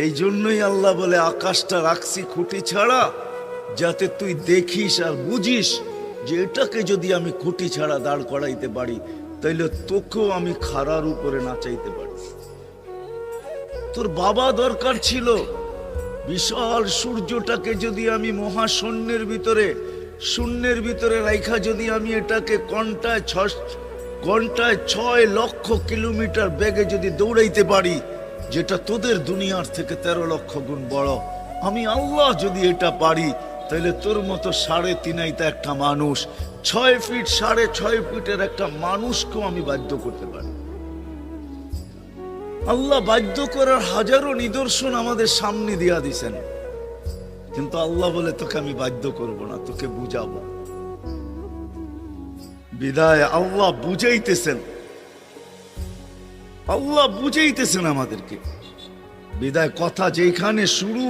এই জন্যই আল্লাহ বলে আকাশটা রাখছি খুঁটি ছাড়া, যাতে তুই দেখিস আর বুঝিস যে এটাকে যদি আমি খুঁটি ছাড়া দাঁড় করাইতে পারি, তাইলে তোকেও আমি খাড়ার উপরে নাচাইতে পারি। তোর বাবা দরকার ছিল বিশাল সূর্যটাকে যদি আমি মহাশূন্যের ভিতরে রাইখা যদি আমি এটাকে ঘন্টায় 6 লক্ষ কিলোমিটার বেগে যদি দৌড়াইতে পারি, যেটা তোদের দুনিয়ার থেকে 13 লক্ষ গুণ বড়, আমি আল্লাহ যদি এটা পারি, তাহলে তোর মতো 3.5 একটা মানুষ, 6 ফিট 6.5 ফিটের একটা মানুষকেও আমি বাধ্য করতে পারি। আল্লাহ বাধ্য করার হাজারো নিদর্শন আমাদের সামনে দিয়া দিছেন, কিন্তু আল্লাহ বলে তোকে আমি বাধ্য করব না, তোকে বুঝাবো। বিদায় আল্লাহ বুঝাইতেছেন আমাদেরকে। বিদায় কথা যেখানে শুরু